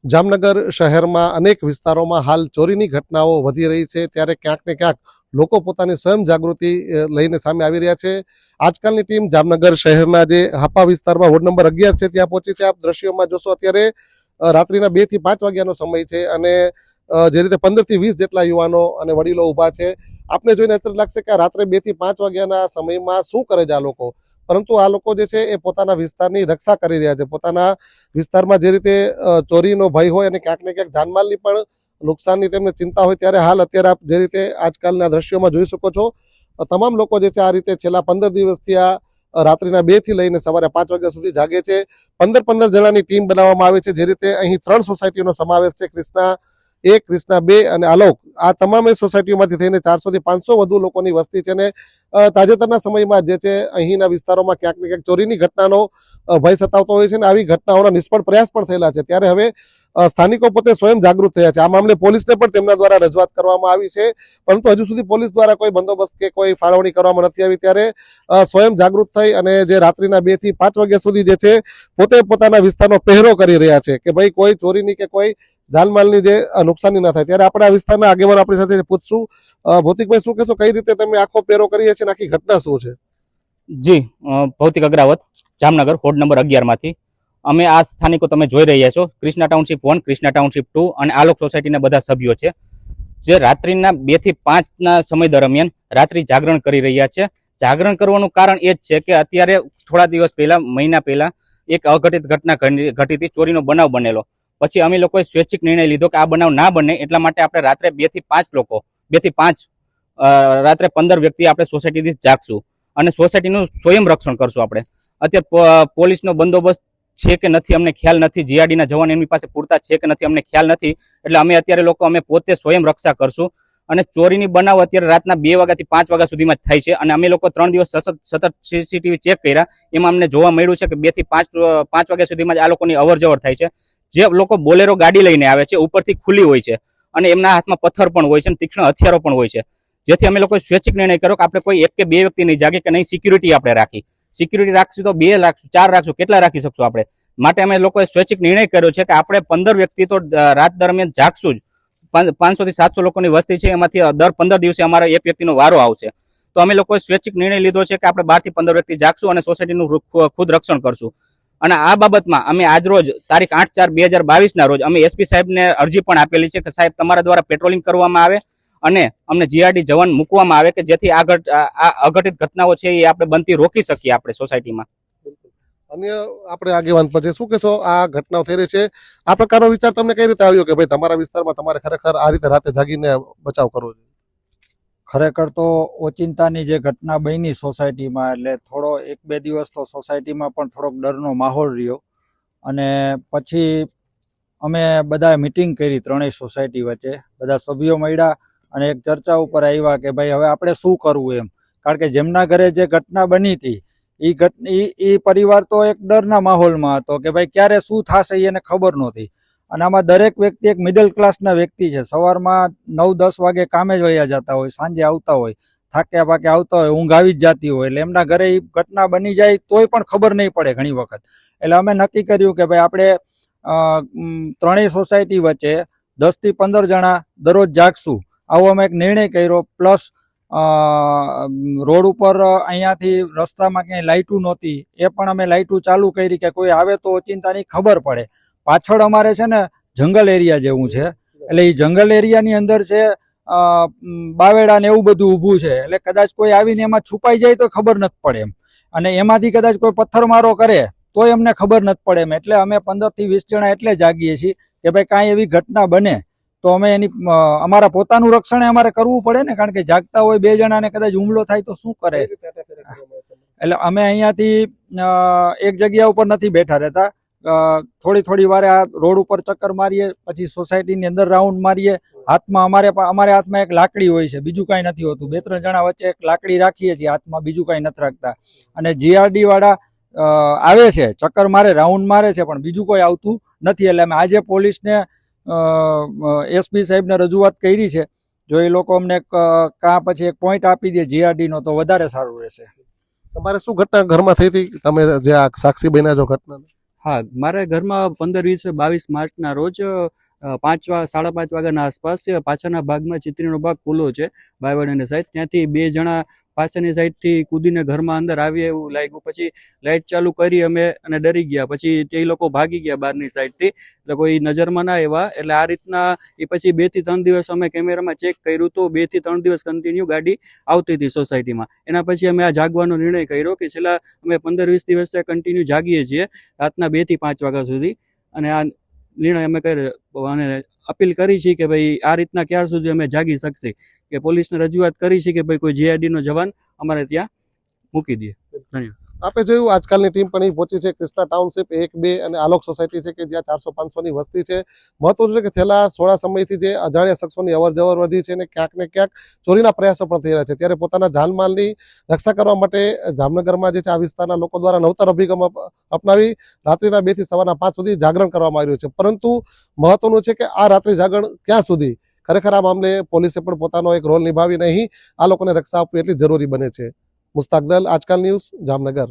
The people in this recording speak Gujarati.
જામનગર શહેરમાં અનેક વિસ્તારોમાં હાલ ચોરીની ઘટનાઓ વધી રહી છે, ત્યારે ક્યાંક ને ક્યાંક લોકો પોતાની સ્વયં જાગૃતિ લઈને સામે આવી રહ્યા છે. આજકાલની ટીમ જામનગર શહેરના જે હાપા વિસ્તારમાં વોર્ડ નંબર 11 છે ત્યાં પહોંચી છે. આપ દ્રશ્યોમાં જોશો અત્યારે રાત્રિના 2 થી 5 વાગ્યાનો સમય છે અને જે રીતે 15 થી 20 જેટલા યુવાનો અને વડીલો ઊભા છે. આપને જોઈને અત્યારે લાગશે કે રાત્રે 2 થી 5 વાગ્યાના સમયમાં શું કરે છે આ લોકો, પરંતુ આ લોકો જે છે એ પોતાના વિસ્તારની રક્ષા કરી રહ્યા છે. પોતાના વિસ્તારમાં જે રીતે ચોરીનો ભય હોય અને ક્યાંક ને ક્યાંક જાનમાલની પણ નુકસાનની તેમને ચિંતા હોય, ત્યારે અત્યારે આપ જે રીતે આજકાલના દ્રશ્યોમાં જોઈ શકો છો, તમામ લોકો જે છે આ રીતે છેલ્લા 15 દિવસથી આ રાત્રિના 2 થી લઈને સવારે 5 વાગ્યા સુધી જાગે છે. 15 જણાની ટીમ બનાવવામાં આવે છે. જે રીતે અહીં 3 સોસાયટીનો સમાવેશ છે, ક્રિષ્ના 1, ક્રિષ્ના 2 અને આલોક. આ તમામ સોસાયટીઓમાંથી થઈને 400 થી 500 વધુ લોકોની વસ્તી છે અને તાજેતરના સમયમાં જે છે અહીંના વિસ્તારોમાં ક્યાંક ને ક્યાંક ચોરીની ઘટનાનો ભય સતાવતો હોય છે અને આવી ઘટનાઓના નિષ્ફળ પ્રયાસ પણ થયેલા છે. ત્યારે હવે સ્થાનિકો પોતે સ્વયં જાગૃત થયા છે. આ મામલે પોલીસને પણ તેમના દ્વારા રજૂઆત કરવામાં આવી છે, પરંતુ હજુ સુધી પોલીસ દ્વારા કોઈ બંદોબસ્ત કે કોઈ ફાળવણી કરવામાં નથી આવી. ત્યારે સ્વયં જાગૃત થઈ અને જે રાત્રિના 2 થી 5 વાગ્યા સુધી જે છે પોતે પોતાના વિસ્તારનો પહેરો કરી રહ્યા છે કે ભાઈ કોઈ ચોરીની કે કોઈ જાનમાલની જે નુકસાની ના થાય. ત્યારે આપણે આ વિસ્તારના આગેવાન આપણી સાથે પૂછશું. ભૌતિકભાઈ, શું કહેશો, કઈ રીતે તમે આખો પહેરો કરીએ છીએ, આખી ઘટના શું છે? જી, ભૌતિક અગ્રાવત, જામનગર, વોર્ડ નંબર 11 માંથી અમે આ સ્થાનિકો તમે જોઈ રહ્યા છો. ક્રિષ્ના ટાઉનશીપ 1, ક્રિષ્ના ટાઉનશીપ 2 અને આલોક સોસાયટીના બધા સભ્યો છે, જે રાત્રિના 2 થી 5 ના સમય દરમિયાન રાત્રિ જાગરણ કરી રહ્યા છે. જાગરણ કરવાનું કારણ એ જ છે કે અત્યારે થોડા દિવસ પહેલા, મહિના પહેલા એક અઘટિત ઘટના ઘટી હતી, ચોરીનો બનાવ બનેલો. પછી અમે લોકોએ સ્વૈચ્છિક નિર્ણય લીધો કે આ બનાવ ના બને, એટલા માટે આપણે રાત્રે 2 થી 5 રાત્રે 15 વ્યક્તિ આપણે સોસાયટીથી જાગશું અને સોસાયટીનું સ્વયં રક્ષણ કરશું. આપણે અત્યારે પોલીસનો બંદોબસ્ત છે કે નથી અમને ખ્યાલ નથી, જીઆરડીના જવાન એમની પાસે પૂરતા છે કે નથી અમને ખ્યાલ નથી. એટલે અમે અત્યારે અમે પોતે સ્વયં રક્ષા કરશું. અને ચોરીની બનાવ અત્યારે રાતના 2 વાગ્યાથી 5 વાગ્યા સુધીમાં જ થાય છે અને અમે લોકો 3 દિવસ સતત સીસીટીવી ચેક કર્યા. એમાં અમને જોવા મળ્યું છે કે 2 થી 5 વાગ્યા સુધીમાં જ આ લોકોની અવર જવર થાય છે. જે લોકો બોલેરો ગાડી લઈને આવે છે, ઉપરથી ખુલ્લી હોય છે અને એમના હાથમાં પથ્થર પણ હોય છે અને તીક્ષ્ણ હથિયારો પણ હોય છે. જેથી અમે લોકોએ સ્વૈચ્છિક નિર્ણય કર્યો કે આપણે કોઈ 1 કે 2 વ્યક્તિ નહીં જાગે કે નહીં, સિક્યુરિટી આપણે રાખી. સિક્યુરિટી રાખશું તો 2 રાખશું, 4 રાખશું, કેટલા રાખી શકશું આપણે? માટે અમે લોકોએ સ્વૈચ્છિક નિર્ણય કર્યો છે કે આપણે 15 વ્યક્તિ તો રાત દરમિયાન જાગશું જ. 500 થી 700 લોકોની વસ્તી છે, એમાંથી દર 15 દિવસે અમારો એક વ્યક્તિનો વારો આવશે. તો અમે લોકોએ સ્વૈચ્છિક નિર્ણય લીધો છે કે આપણે 12 થી 15 વ્યક્તિ જાગશું અને સોસાયટીનું ખુદ રક્ષણ કરશું. અને આ બાબતમાં અમે આજરોજ તારીખ 8/4/2022 ના રોજ અમે એસપી સાહેબને અરજી પણ આપેલી છે કે સાહેબ તમારા દ્વારા પેટ્રોલિંગ કરવામાં આવે અને અમને જીઆરડી જવાન મૂકવામાં આવે કે જેથી આ અઘટિત ઘટનાઓ છે એ આપણે બનતી રોકી શકીએ આપણે સોસાયટીમાં. અન્ય આપણે આગેવાન પર શું કહેશો, આ ઘટનાઓ થઈ રહી છે, આ પ્રકારનો વિચાર તમને કઈ રીતે આવ્યો કે ભાઈ તમારા વિસ્તારમાં તમારે ખરેખર આ રીતે રાતે જાગીને બચાવ કરવો જોઈએ? ખરેખર તો ઓચિંતાની જે ઘટના બની સોસાયટીમાં, એટલે થોડો 1-2 દિવસ તો સોસાયટીમાં પણ થોડોક ડરનો માહોલ રહ્યો. અને પછી અમે બધા મિટિંગ કરી 3 સોસાયટી વચ્ચે, બધા સભ્યો મળ્યા અને એક ચર્ચા ઉપર આવ્યા કે ભાઈ હવે આપણે શું કરવું એમ. કારણ કે જેમના ઘરે જે ઘટના બની હતી એ પરિવાર તો એક ડરના માહોલમાં હતો કે ભાઈ ક્યારે શું થશે એને ખબર નહોતી. અને આમાં દરેક વ્યક્તિ એક મિડલ ક્લાસના વ્યક્તિ છે. સવારમાં 9-10 વાગે કામે જ વયા જતા હોય, સાંજે આવતા હોય, થાક્યા પાકે આવતા હોય, ઊંઘ આવી જ જતી હોય, એટલે એમના ઘરે એ ઘટના બની જાય તોય પણ ખબર નહીં પડે ઘણી વખત. એટલે અમે નક્કી કર્યું કે ભાઈ આપણે 3 સોસાયટી વચ્ચે 10 થી 15 જણા દરરોજ જાગશું, આવો અમે એક નિર્ણય કર્યો. પ્લસ રોડ ઉપર અહીંયાથી રસ્તામાં ક્યાંય લાઇટું નહોતી, એ પણ અમે લાઇટું ચાલુ કરી કે કોઈ આવે તો ઓચિંતાની ખબર પડે. પાછળ અમારે છે ને જંગલ એરિયા જેવું છે, એટલે એ જંગલ એરિયાની અંદર છે બાવેડા ને એવું બધું ઊભું છે, એટલે કદાચ કોઈ આવીને એમાં છુપાઈ જાય તો ખબર નથી પડે એમ. અને એમાંથી કદાચ કોઈ પથ્થરમારો કરે તોય અમને ખબર નથી પડે એમ. એટલે અમે 15 થી 20 જણા એટલે જાગીએ છીએ કે ભાઈ કાંઈ એવી ઘટના બને તો અમે અમારા પોતાનું રક્ષણ અમારે કરવું પડે ને, કારણ કે જાગતા હોય 2 જણાને કદાચ હુમલો થાય તો શું કરે. એટલે અમે અહીંયાથી એક જગ્યા ઉપર નથી બેઠા રહેતા, થોડી વારે આ રોડ ઉપર ચક્કર મારીએ, પછી સોસાયટીની અંદર રાઉન્ડ મારીએ. હાથમાં અમારે હાથમાં એક લાકડી હોય છે, બીજું કાંઈ નથી હોતું. 2-3 જણા વચ્ચે એક લાકડી રાખીએ છીએ હાથમાં, બીજું કાંઈ નથી રાખતા. અને જીઆરડી વાળા આવે છે, ચક્કર મારે, રાઉન્ડ મારે છે, પણ બીજું કોઈ આવતું નથી. એટલે અમે આજે પોલીસને એસપી સાહેબને રજૂઆત કરી છે. જો એ લોકો અમને પછી એક પોઈન્ટ આપી દે જીઆરડી નો તો વધારે સારું રહેશે. તમારે શું ઘટના ઘરમાં થઈ હતી, તમે જે આ સાક્ષી બન્યા છો ઘટના? હા, મારા ઘરમાં 15, 20, 22 માર્ચના રોજ 5:30 વાગ્યાના આસપાસ પાછળના ભાગમાં ચીતરીનો ભાગ ખુલ્લો છે બાયવાડીની સાઈડ, ત્યાંથી 2 જણા પાછળની સાઈડથી કૂદીને ઘરમાં અંદર આવી એવું લાગ્યું. પછી લાઇટ ચાલુ કરી અમે અને ડરી ગયા. પછી તે લોકો ભાગી ગયા બહારની સાઈડથી, એટલે કોઈ નજરમાં ના આવ્યા. એટલે આ રીતના એ પછી 2 થી 3 દિવસ અમે કેમેરામાં ચેક કર્યું તો 2 થી 3 દિવસ કન્ટિન્યુ ગાડી આવતી હતી સોસાયટીમાં. એના પછી અમે આ જાગવાનો નિર્ણય કર્યો કે છેલ્લા અમે 15-20 દિવસથી કન્ટિન્યુ જાગીએ છીએ રાતના 2 થી 5 વાગ્યા સુધી. અને આ નિર્ણય અમે કર્યો અને અપીલ કરી છે કે ભાઈ આ રીતના ક્યાં સુધી અમે જાગી શકશે, કે પોલીસને રજૂઆત કરી છે કે ભાઈ કોઈ જીઆઈડી નો જવાન અમારે ત્યાં મૂકી દે. આપે જોયું આજકાલની ટીમ પણ અહીં પહોંચી છે. કૃષ્ણા ટાઉનશીપ 1, 2 અને આલોક સોસાયટી છે કે જ્યાં 400-500 ની વસ્તી છે. મહત્વનું છે કે છેલ્લા થોડા સમયથી જે અજાણ્યા શખ્સોની અવરજવર વધી છે અને ક્યાંક ને ક્યાંક ચોરીના પ્રયાસો પણ થઈ રહ્યા છે. ત્યારે પોતાના જાનમાલની રક્ષા કરવા માટે જામનગરમાં જે છે આ વિસ્તારના લોકો દ્વારા નવતર અભિગમ અપનાવી રાત્રિના 2 થી સવારના 5 સુધી જાગરણ કરવામાં આવ્યું છે. પરંતુ મહત્વનું છે કે આ રાત્રિ જાગરણ ક્યાં સુધી? ખરેખર આ મામલે પોલીસે પણ પોતાનો એક રોલ નિભાવીને અહીં આ લોકોને રક્ષા આપવી એટલી જરૂરી બને છે. મુસ્તાક દલ, આજકાલ ન્યૂઝ, જામનગર.